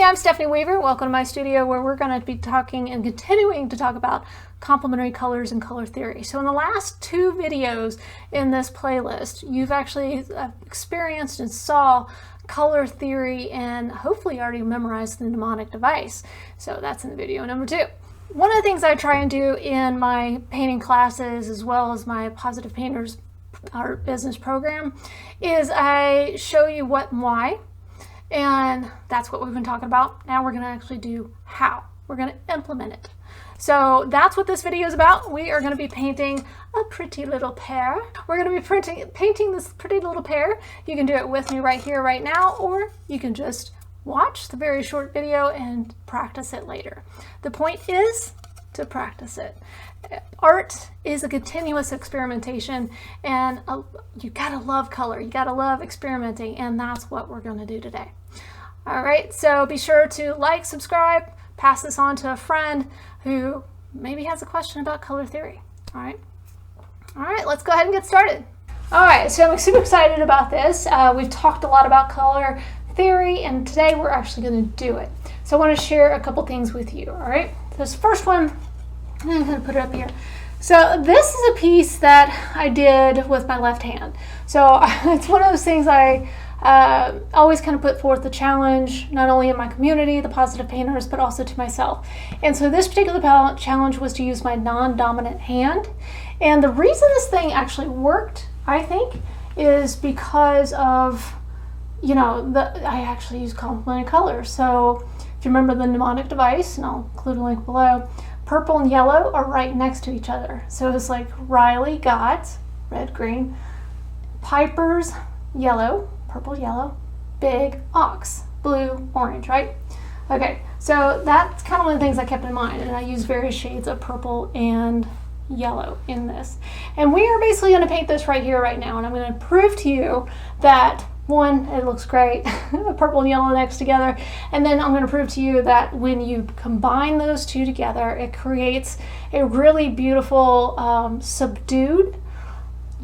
I'm Stephanie Weaver. Welcome to my studio where we're going to be talking and continuing to talk about complementary colors and color theory. So in the last two videos in this playlist, you've actually experienced and saw color theory and hopefully already memorized the mnemonic device. So that's in the video number 2. One of the things I try and do in my painting classes as well as my Positive Painters Art Business program is I show you what and why. And that's what we've been talking about. Now we're going to actually do how. We're going to implement it. So that's what this video is about. We are going to be painting a pretty little pear. We're going to be painting this pretty little pear. You can do it with me right here, right now, or you can just watch the very short video and practice it later. The point is to practice it. Art is a continuous experimentation, and you gotta love color, you gotta love experimenting, and that's what we're going to do today. All right, so be sure to like, subscribe, pass this on to a friend who maybe has a question about color theory. All right, let's go ahead and get started. All right, so I'm super excited about this. We've talked a lot about color theory, and today we're actually going to do it. So I want to share a couple things with you. All right, this first one, I'm going to put it up here. So this is a piece that I did with my left hand. So it's one of those things I always kind of put forth the challenge, not only in my community, the Positive Painters, but also to myself. And so this particular challenge was to use my non-dominant hand. And the reason this thing actually worked, I think, is because of, you know, I actually use complementary colors. So if you remember the mnemonic device, and I'll include a link below, purple and yellow are right next to each other. So it's like Riley got red, green, Piper's yellow, purple, yellow, big ox, blue, orange, right? Okay, so that's kind of one of the things I kept in mind, and I use various shades of purple and yellow in this. And we are basically going to paint this right here, right now, and I'm going to prove to you that one, it looks great, purple and yellow next together, and then I'm going to prove to you that when you combine those two together, it creates a really beautiful subdued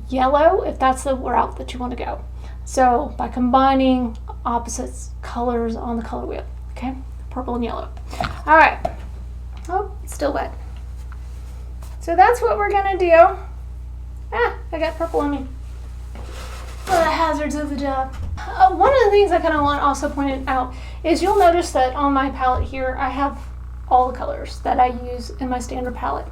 yellow, if that's the route that you want to go. So by combining opposites colors on the color wheel, okay, purple and yellow. All right, oh, it's still wet. So that's what we're going to do. I got purple on me. The hazards of the job. One of the things I kind of want to also point out is you'll notice that on my palette here I have all the colors that I use in my standard palette.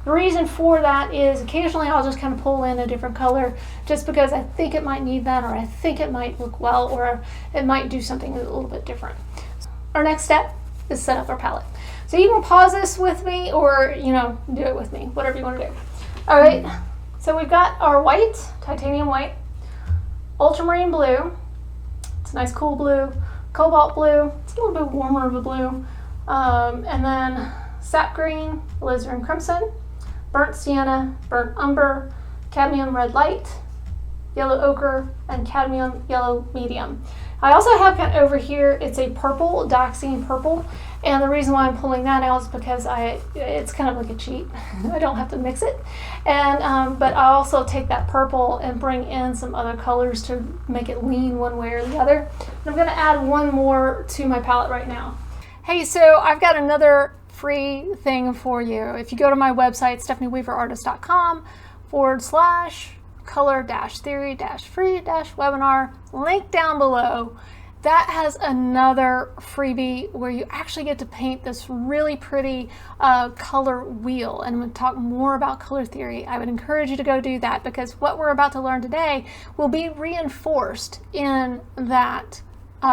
The reason for that is occasionally I'll just kind of pull in a different color just because I think it might need that, or I think it might look well, or it might do something a little bit different. Our next step is set up our palette. So you can pause this with me, or do it with me, whatever you want to do. All right, so we've got our white, titanium white, ultramarine blue, it's a nice cool blue, cobalt blue, it's a little bit warmer of a blue, and then sap green, alizarin crimson, burnt sienna, burnt umber, cadmium red light, yellow ochre, and cadmium yellow medium. I also have kind of over here, it's a purple, dioxazine purple, and the reason why I'm pulling that out is because it's kind of like a cheat. I don't have to mix it, and but I also take that purple and bring in some other colors to make it lean one way or the other. And I'm going to add one more to my palette right now. Hey, so I've got another free thing for you. If you go to my website, stephanieweaverartist.com/color-theory-free-webinar, link down below, that has another freebie where you actually get to paint this really pretty color wheel. And I'm going to talk more about color theory. I would encourage you to go do that, because what we're about to learn today will be reinforced in that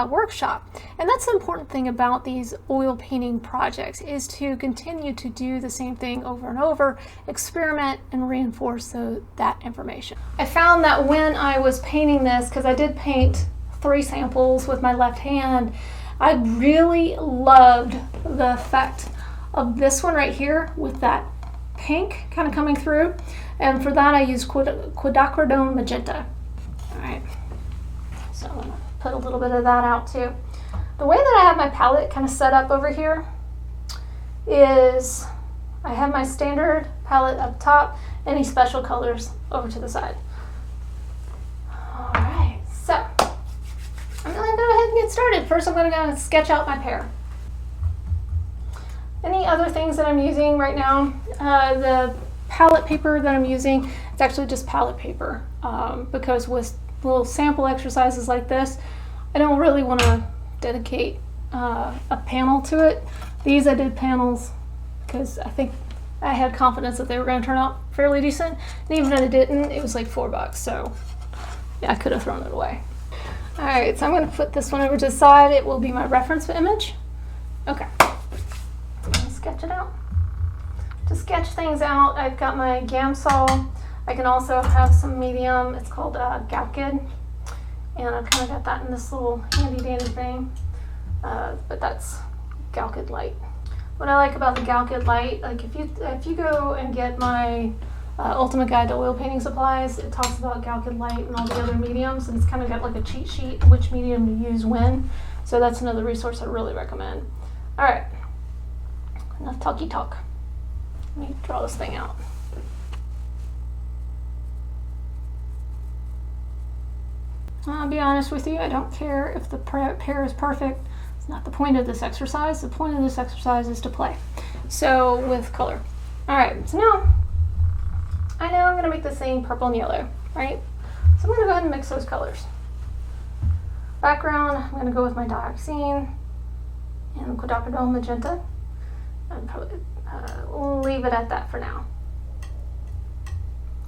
workshop. And that's the important thing about these oil painting projects, is to continue to do the same thing over and over, experiment and reinforce that information. I found that when I was painting this, because I did paint 3 samples with my left hand, I really loved the effect of this one right here with that pink kind of coming through, and for that I used quinacridone magenta. All right, so I'm going to put a little bit of that out too. The way that I have my palette kind of set up over here is I have my standard palette up top, any special colors over to the side. All right, so I'm going to go ahead and get started. First, I'm going to go and sketch out my pear. Any other things that I'm using right now, the palette paper that I'm using, it's actually just palette paper because with little sample exercises like this, I don't really want to dedicate a panel to it. These I did panels because I think I had confidence that they were going to turn out fairly decent, and even if they didn't, it was like $4, so yeah, I could have thrown it away. All right, so I'm going to put this one over to the side. It will be my reference image. Okay, sketch it out. To sketch things out, I've got my Gamsol. I can also have some medium. It's called Galkid, and I've kind of got that in this little handy dandy thing. But that's Galkid Light. What I like about the Galkid Light, like if you go and get my Ultimate Guide to Oil Painting Supplies, it talks about Galkid Light and all the other mediums, and it's kind of got like a cheat sheet which medium to use when. So that's another resource I really recommend. All right, enough talky talk. Let me draw this thing out. I'll be honest with you, I don't care if the pair is perfect. It's not the point of this exercise. The point of this exercise is to play. So with color. All right, so now I know I'm gonna make this thing purple and yellow, right? So I'm gonna go ahead and mix those colors. Background, I'm gonna go with my dioxine and quadrupedal magenta. And probably leave it at that for now.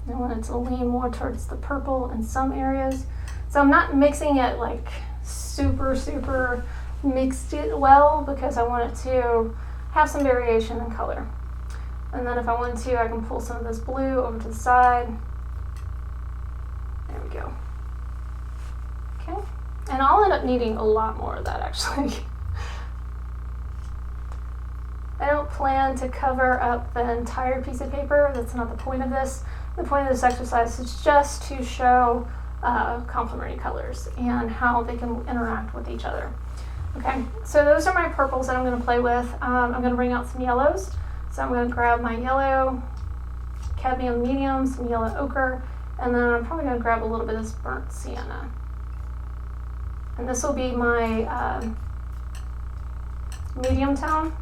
I want it to lean more towards the purple in some areas. So I'm not mixing it like super mixed it well because I want it to have some variation in color. And then if I want to, I can pull some of this blue over to the side. There we go. Okay. And I'll end up needing a lot more of that actually. I don't plan to cover up the entire piece of paper. That's not the point of this. The point of this exercise is just to show complementary colors and how they can interact with each other. Okay, so those are my purples that I'm going to play with. I'm going to bring out some yellows. So I'm going to grab my yellow cadmium medium, some yellow ochre, and then I'm probably going to grab a little bit of this burnt sienna. And this will be my medium tone.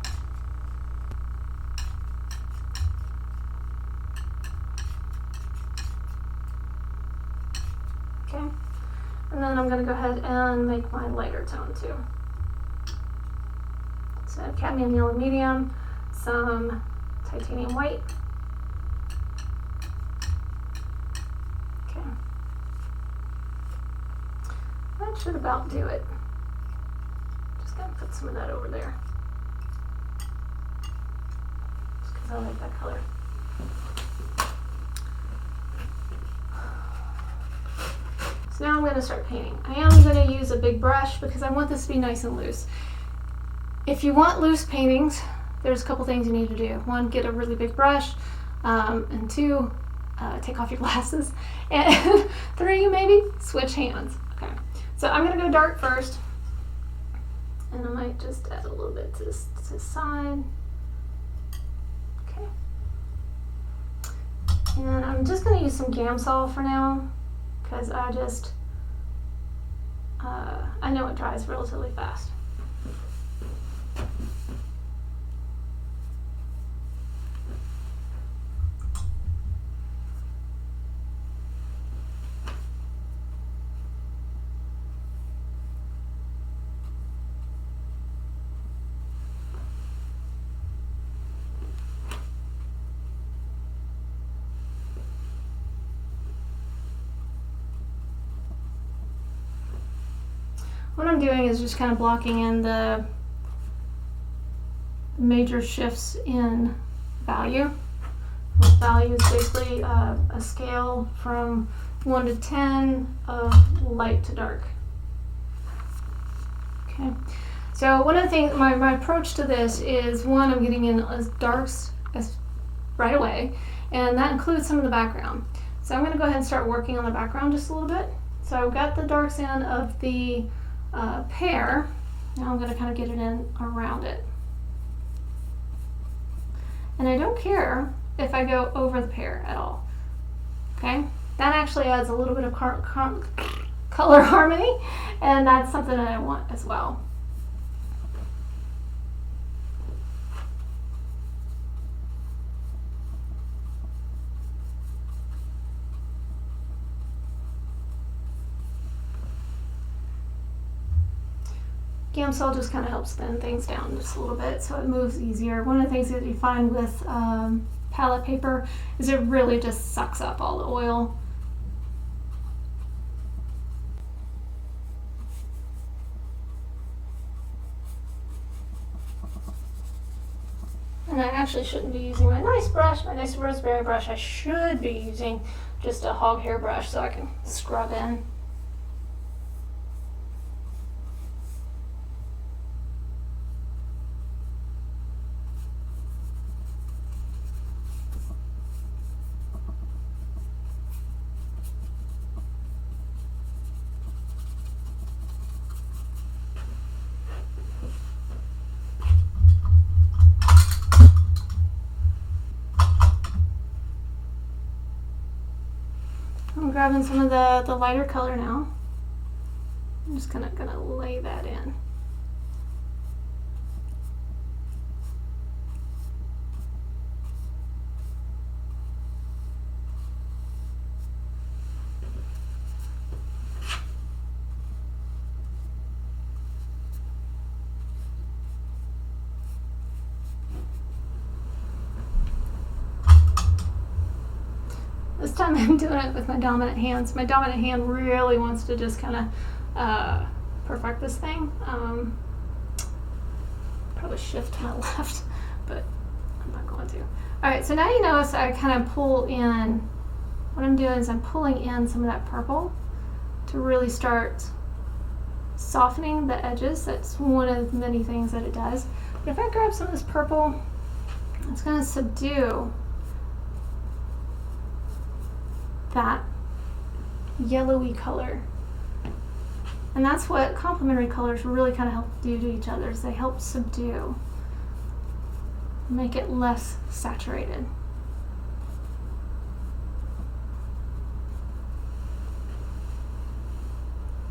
Okay, and then I'm going to go ahead and make my lighter tone too. So cadmium yellow medium, some titanium white. Okay, that should about do it. Just going to put some of that over there, just because I like that color. So now I'm going to start painting. I am going to use a big brush because I want this to be nice and loose. If you want loose paintings, there's a couple things you need to do. One, get a really big brush, and two, take off your glasses, and three, maybe switch hands. Okay, so I'm going to go dark first, and I might just add a little bit to this side. Okay, and I'm just going to use some Gamsol for now, because I know it dries relatively fast. What I'm doing is just kind of blocking in the major shifts in value. Value is basically a scale from 1 to 10 of light to dark. Okay, so one of the things, my approach to this is, one, I'm getting in as darks as right away, and that includes some of the background. So I'm going to go ahead and start working on the background just a little bit. So I've got the darks in of the pear. Now I'm going to kind of get it in around it. And I don't care if I go over the pear at all. Okay, that actually adds a little bit of color harmony, and that's something that I want as well. Gamsol just kind of helps thin things down just a little bit so it moves easier. One of the things that you find with palette paper is it really just sucks up all the oil. And I actually shouldn't be using my nice brush, my nice rosemary brush. I should be using just a hog hair brush so I can scrub in. I'm grabbing some of the lighter color now. I'm just gonna lay that in. This time I'm doing it with my dominant hand. So my dominant hand really wants to just kind of perfect this thing. Probably shift to my left, but I'm not going to. All right, so now you notice I kind of pull in. What I'm doing is I'm pulling in some of that purple to really start softening the edges. That's one of many things that it does. But if I grab some of this purple, it's going to subdue that yellowy color. And that's what complementary colors really kind of help do to each other, is they help subdue, make it less saturated.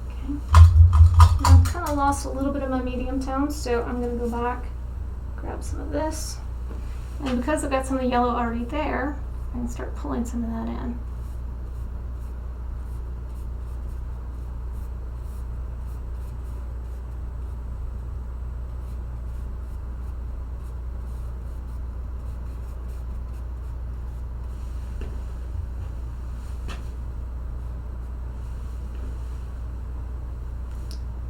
Okay. Now I've kind of lost a little bit of my medium tones, so I'm going to go back, grab some of this, and because I've got some of the yellow already there, I can start pulling some of that in.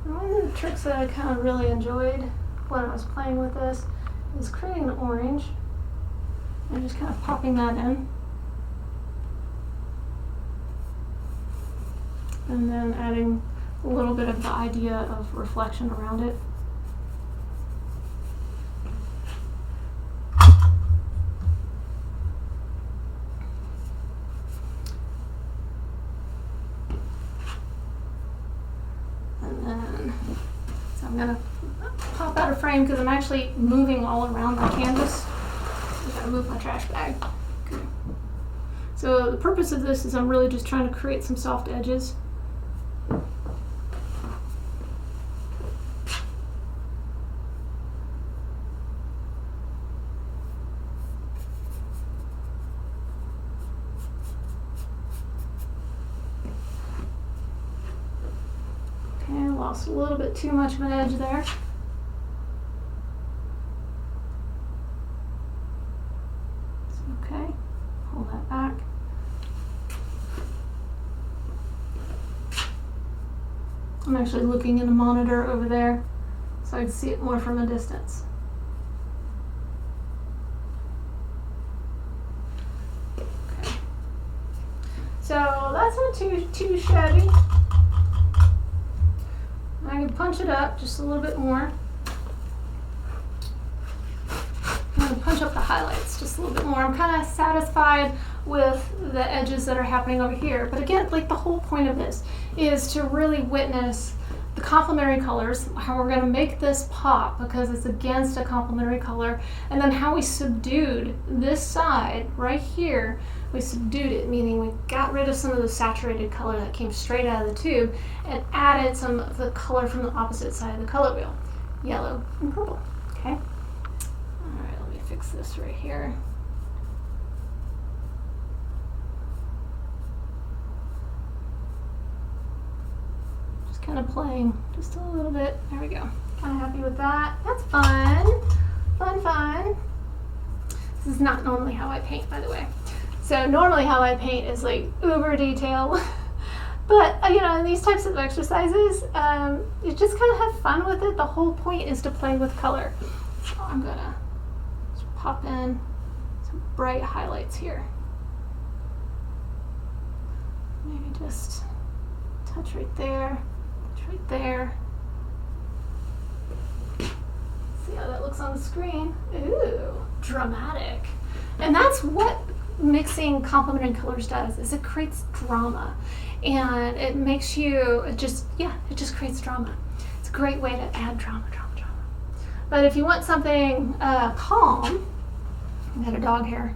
One of the tricks that I kind of really enjoyed when I was playing with this is creating an orange and just kind of popping that in. And then adding a little bit of the idea of reflection around it. So I'm going to pop out of frame because I'm actually moving all around the canvas. I'm going to move my trash bag. Okay. So the purpose of this is I'm really just trying to create some soft edges. Lost a little bit too much of an edge there. It's okay. Pull that back. I'm actually looking in the monitor over there so I can see it more from a distance. Okay. So that's not too shabby. I can punch it up just a little bit more. I'm going to punch up the highlights just a little bit more. I'm kind of satisfied with the edges that are happening over here. But again, like the whole point of this is to really witness the complementary colors, how we're going to make this pop because it's against a complementary color, and then how we subdued this side right here. We subdued it, meaning we got rid of some of the saturated color that came straight out of the tube and added some of the color from the opposite side of the color wheel, yellow and purple. Okay. All right, let me fix this right here. Just kind of playing just a little bit. There we go. Kind of happy with that. That's fun. Fun. This is not normally how I paint, by the way. So normally how I paint is like uber detail. But, you know, in these types of exercises, you just kind of have fun with it. The whole point is to play with color. So I'm going to pop in some bright highlights here. Maybe just touch right there, touch right there. See how that looks on the screen? Ooh, dramatic. And that's what mixing complementary colors does, is it creates drama. And it makes you, it just creates drama. It's a great way to add drama. But if you want something calm, I got a dog here.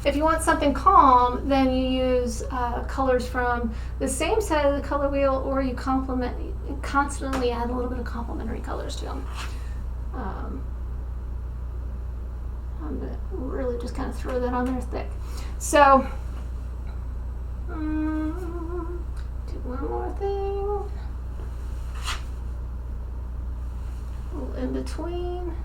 If you want something calm, then you use colors from the same set of the color wheel, or you constantly add a little bit of complementary colors to them. I'm gonna really just kind of throw that on there thick. So, do one more thing. A little in between.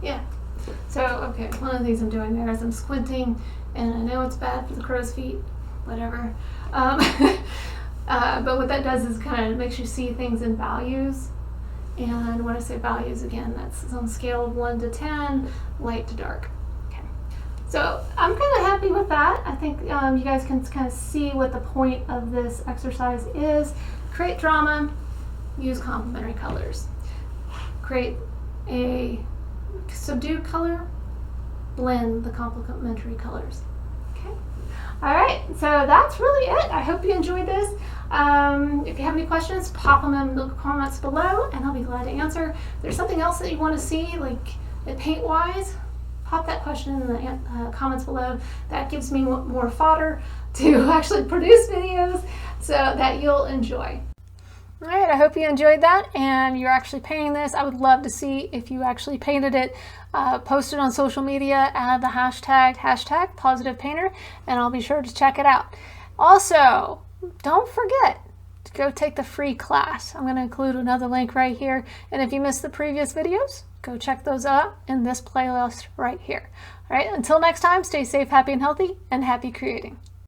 Yeah. So, okay, one of the things I'm doing there is I'm squinting, and I know it's bad for the crow's feet, whatever. But what that does is kind of makes you see things in values. And when I say values, again, that's on a scale of 1 to 10, light to dark. Okay. So I'm kind of happy with that. I think you guys can kind of see what the point of this exercise is. Create drama, use complementary colors. Create a subdue color, blend the complementary colors. Okay. All right, so that's really it. I hope you enjoyed this. If you have any questions, pop them in the comments below, and I'll be glad to answer. If there's something else that you want to see, like paint-wise, pop that question in the comments below. That gives me more fodder to actually produce videos so that you'll enjoy. All right, I hope you enjoyed that and you're actually painting this. I would love to see if you actually painted it. Post it on social media, add the hashtag #positivepainter, and I'll be sure to check it out. Also, don't forget to go take the free class. I'm going to include another link right here. And if you missed the previous videos, go check those out in this playlist right here. All right, until next time, stay safe, happy, and healthy, and happy creating.